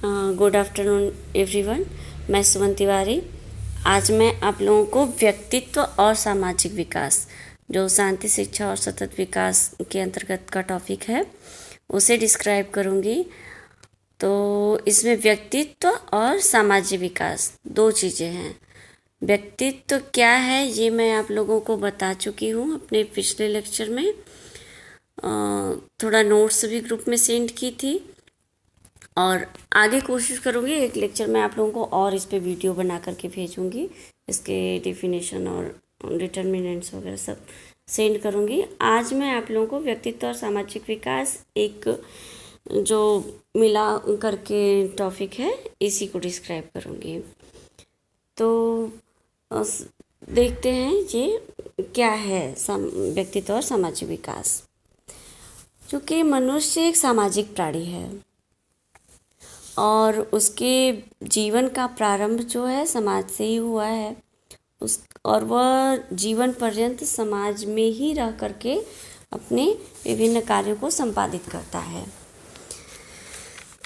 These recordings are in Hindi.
Good afternoon everyone. मैं सुमन तिवारी। आज मैं आप लोगों को व्यक्तित्व और सामाजिक विकास, जो शांति शिक्षा और सतत विकास के अंतर्गत का टॉपिक है, उसे डिस्क्राइब करूँगी। तो इसमें व्यक्तित्व और सामाजिक विकास दो चीज़ें हैं। व्यक्तित्व क्या है ये मैं आप लोगों को बता चुकी हूँ अपने पिछले लेक्चर में। थोड़ा नोट्स भी ग्रुप में सेंड की थी और आगे कोशिश करूँगी एक लेक्चर में आप लोगों को और इस पे वीडियो बना करके भेजूँगी। इसके डेफिनेशन और डिटर्मिनेंट्स वगैरह सब सेंड करूँगी। आज मैं आप लोगों को व्यक्तित्व और सामाजिक विकास एक जो मिला करके टॉपिक है, इसी को डिस्क्राइब करूँगी। तो देखते हैं ये क्या है व्यक्तित्व और सामाजिक विकास। क्योंकि मनुष्य एक सामाजिक प्राणी है और उसके जीवन का प्रारंभ जो है समाज से ही हुआ है और वह जीवन पर्यंत समाज में ही रह करके अपने विभिन्न कार्यों को संपादित करता है।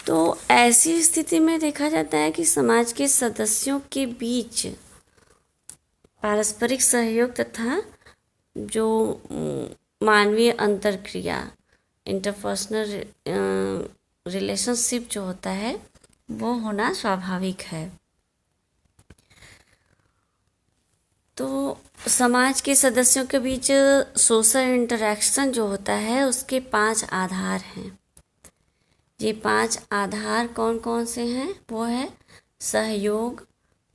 तो ऐसी स्थिति में देखा जाता है कि समाज के सदस्यों के बीच पारस्परिक सहयोग तथा जो मानवीय अंतरक्रिया, इंटरपर्सनल रिलेशनशिप जो होता है वो होना स्वाभाविक है। तो समाज के सदस्यों के बीच सोशल इंटरेक्शन जो होता है उसके 5 आधार हैं। ये 5 आधार कौन कौन से हैं? वो है सहयोग,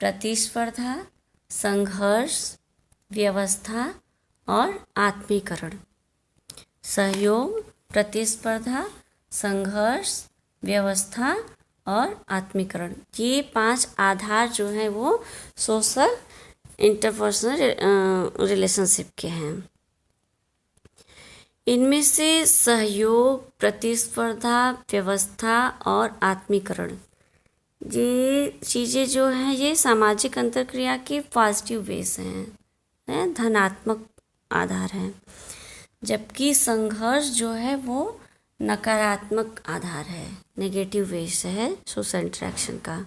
प्रतिस्पर्धा, संघर्ष, व्यवस्था और आत्मीकरण। सहयोग, प्रतिस्पर्धा, संघर्ष, व्यवस्था और आत्मीकरण, ये 5 आधार जो हैं वो सोशल इंटरपर्सनल रिलेशनशिप के हैं। इनमें से सहयोग, प्रतिस्पर्धा, व्यवस्था और आत्मीकरण, ये चीज़ें जो हैं ये सामाजिक अंतरक्रिया के पॉजिटिव बेस हैं, धनात्मक आधार हैं। जबकि संघर्ष जो है वो नकारात्मक आधार है, नेगेटिव बेस है सोशल इंटरेक्शन का।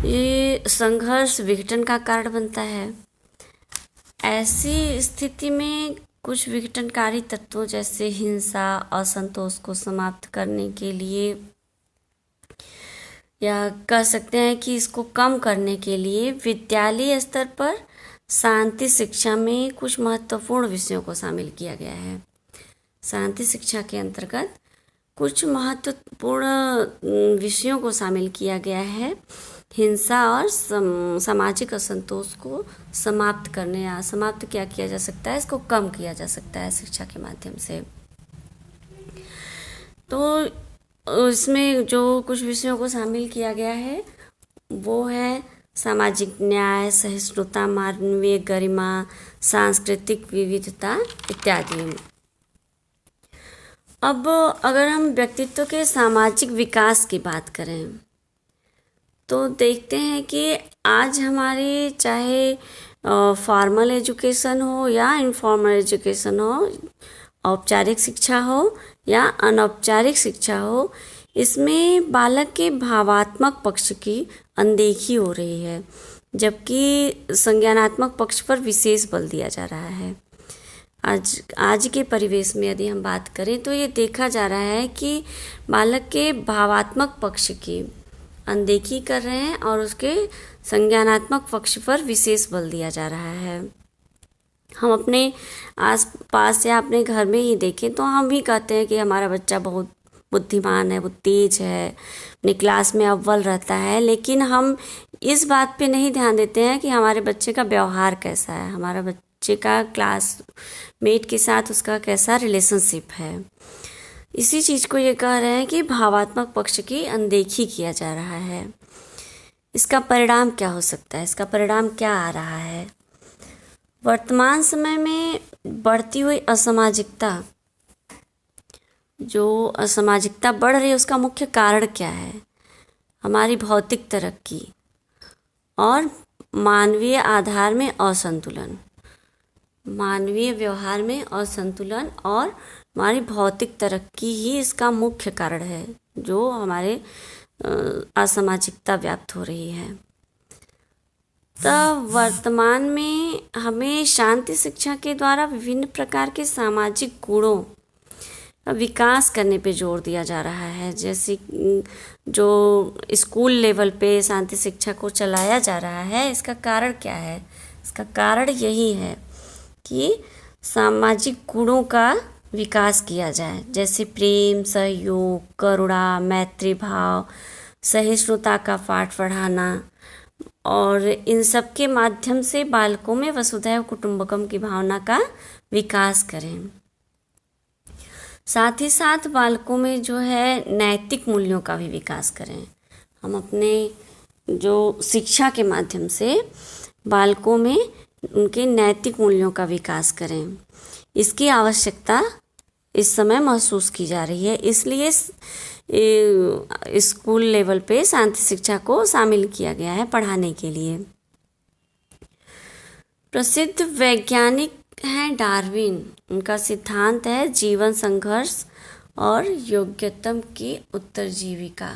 ये संघर्ष विघटन का कारण बनता है। ऐसी स्थिति में कुछ विघटनकारी तत्वों जैसे हिंसा, असंतोष को समाप्त करने के लिए या कह सकते हैं कि इसको कम करने के लिए विद्यालय स्तर पर शांति शिक्षा में कुछ महत्वपूर्ण विषयों को शामिल किया गया है। शांति शिक्षा के अंतर्गत कुछ महत्वपूर्ण विषयों को शामिल किया गया है। हिंसा और सामाजिक असंतोष को समाप्त करने या समाप्त क्या किया जा सकता है, इसको कम किया जा सकता है शिक्षा के माध्यम से। तो इसमें जो कुछ विषयों को शामिल किया गया है वो है सामाजिक न्याय, सहिष्णुता, मानवीय गरिमा, सांस्कृतिक विविधता इत्यादि। अब अगर हम व्यक्तित्व के सामाजिक विकास की बात करें तो देखते हैं कि आज हमारे चाहे फॉर्मल एजुकेशन हो या इनफॉर्मल एजुकेशन हो, औपचारिक शिक्षा हो या अनौपचारिक शिक्षा हो, इसमें बालक के भावात्मक पक्ष की अनदेखी हो रही है, जबकि संज्ञानात्मक पक्ष पर विशेष बल दिया जा रहा है। आज के परिवेश में यदि हम बात करें तो ये देखा जा रहा है कि बालक के भावात्मक पक्ष की अनदेखी कर रहे हैं और उसके संज्ञानात्मक पक्ष पर विशेष बल दिया जा रहा है। हम अपने आसपास या अपने घर में ही देखें तो हम भी कहते हैं कि हमारा बच्चा बहुत बुद्धिमान है, बहुत तेज है, अपनी क्लास में अव्वल रहता है, लेकिन हम इस बात पे नहीं ध्यान देते हैं कि हमारे बच्चे का व्यवहार कैसा है, हमारा बच्चे का क्लासमेट के साथ उसका कैसा रिलेशनशिप है। इसी चीज़ को ये कह रहे हैं कि भावात्मक पक्ष की अनदेखी किया जा रहा है। इसका परिणाम क्या हो सकता है? इसका परिणाम क्या आ रहा है? वर्तमान समय में बढ़ती हुई असामाजिकता, जो असामाजिकता बढ़ रही है उसका मुख्य कारण क्या है? हमारी भौतिक तरक्की और मानवीय आधार में असंतुलन, मानवीय व्यवहार में असंतुलन और हमारी भौतिक तरक्की ही इसका मुख्य कारण है, जो हमारे असामाजिकता व्याप्त हो रही है। तब वर्तमान में हमें शांति शिक्षा के द्वारा विभिन्न प्रकार के सामाजिक गुणों का विकास करने पे जोर दिया जा रहा है। जैसे जो स्कूल लेवल पे शांति शिक्षा को चलाया जा रहा है, इसका कारण क्या है? इसका कारण यही है कि सामाजिक गुणों का विकास किया जाए, जैसे प्रेम, सहयोग, करुणा, मैत्री भाव, सहिष्णुता का पाठ पढ़ाना, और इन सब के माध्यम से बालकों में वसुधैव कुटुंबकम की भावना का विकास करें। साथ ही साथ बालकों में जो है नैतिक मूल्यों का भी विकास करें। हम अपने जो शिक्षा के माध्यम से बालकों में उनके नैतिक मूल्यों का विकास करें, इसकी आवश्यकता इस समय महसूस की जा रही है। इसलिए स्कूल लेवल पे शांति शिक्षा को शामिल किया गया है पढ़ाने के लिए। प्रसिद्ध वैज्ञानिक हैं डार्विन। उनका सिद्धांत है जीवन संघर्ष और योग्यतम की उत्तरजीविका।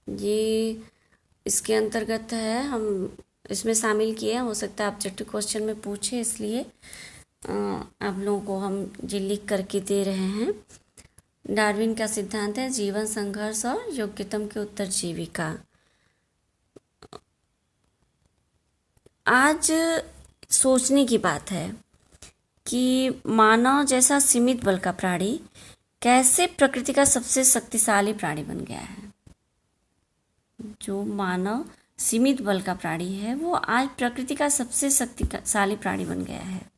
ये इसके अंतर्गत है, हम इसमें शामिल किए। हो सकता है ऑब्जेक्टिव क्वेश्चन में पूछे, इसलिए आप लोगों को हम ये लिख करके दे रहे हैं। डार्विन का सिद्धांत है जीवन संघर्ष और योग्यतम की उत्तरजीविका। आज सोचने की बात है कि मानव जैसा सीमित बल का प्राणी कैसे प्रकृति का सबसे शक्तिशाली प्राणी बन गया है। जो मानव सीमित बल का प्राणी है वो आज प्रकृति का सबसे शक्तिशाली प्राणी बन गया है।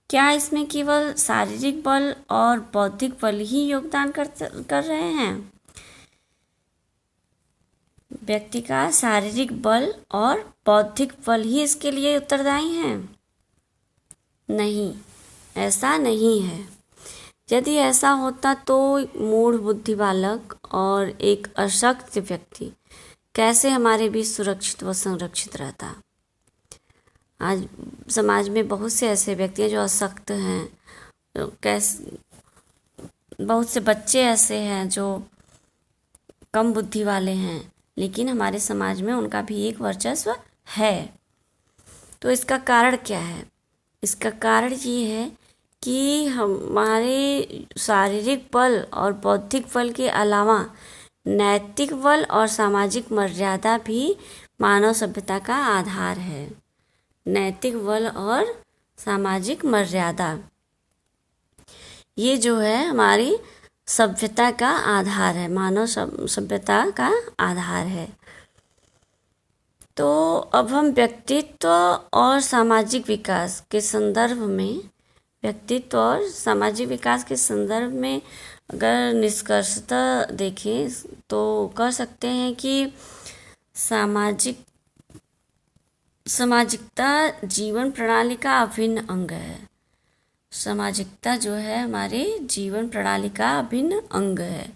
क्या इसमें केवल शारीरिक बल और बौद्धिक बल ही योगदान कर रहे हैं? व्यक्ति का शारीरिक बल और बौद्धिक बल ही इसके लिए उत्तरदायी हैं? नहीं, ऐसा नहीं है। यदि ऐसा होता तो मूढ़ बुद्धि बालक और एक अशक्त व्यक्ति कैसे हमारे बीच सुरक्षित व संरक्षित रहता। आज समाज में बहुत से ऐसे व्यक्ति हैं जो अशक्त हैं, बहुत से बच्चे ऐसे हैं जो कम बुद्धि वाले हैं, लेकिन हमारे समाज में उनका भी एक वर्चस्व है। तो इसका कारण क्या है? इसका कारण ये है कि हमारे शारीरिक बल और बौद्धिक बल के अलावा नैतिक बल और सामाजिक मर्यादा भी मानव सभ्यता का आधार है। नैतिक बल और सामाजिक मर्यादा, ये जो है हमारी सभ्यता का आधार है, मानव सभ्यता का आधार है। तो अब हम व्यक्तित्व और सामाजिक विकास के संदर्भ में, व्यक्तित्व और सामाजिक विकास के संदर्भ में अगर निष्कर्षतः देखें तो कह सकते हैं कि सामाजिकता जीवन प्रणाली का अभिन्न अंग है। सामाजिकता जो है हमारे जीवन प्रणाली का अभिन्न अंग है,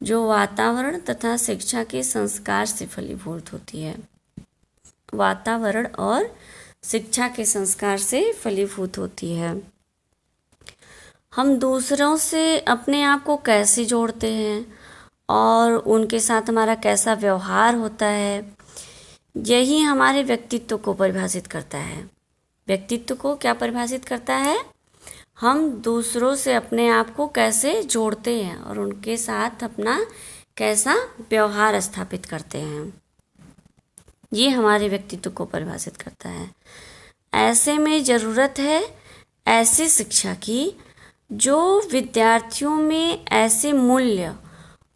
जो वातावरण तथा शिक्षा के संस्कार से फलीभूत होती है। वातावरण और शिक्षा के संस्कार से फलीभूत होती है। हम दूसरों से अपने आप को कैसे जोड़ते हैं और उनके साथ हमारा कैसा व्यवहार होता है, यही हमारे व्यक्तित्व को परिभाषित करता है। व्यक्तित्व को क्या परिभाषित करता है? हम दूसरों से अपने आप को कैसे जोड़ते हैं और उनके साथ अपना कैसा व्यवहार स्थापित करते हैं, ये हमारे व्यक्तित्व को परिभाषित करता है। ऐसे में ज़रूरत है ऐसी शिक्षा की जो विद्यार्थियों में ऐसे मूल्य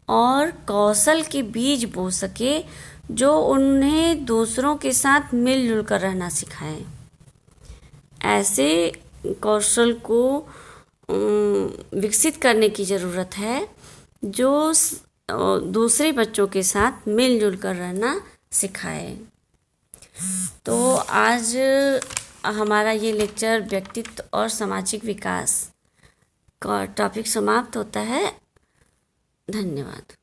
और कौशल के बीज बो सके जो उन्हें दूसरों के साथ मिलजुल कर रहना सिखाए। ऐसे कौशल को विकसित करने की ज़रूरत है जो दूसरे बच्चों के साथ मिलजुल कर रहना सिखाए। तो आज हमारा ये लेक्चर व्यक्तित्व और सामाजिक विकास का टॉपिक समाप्त होता है। धन्यवाद।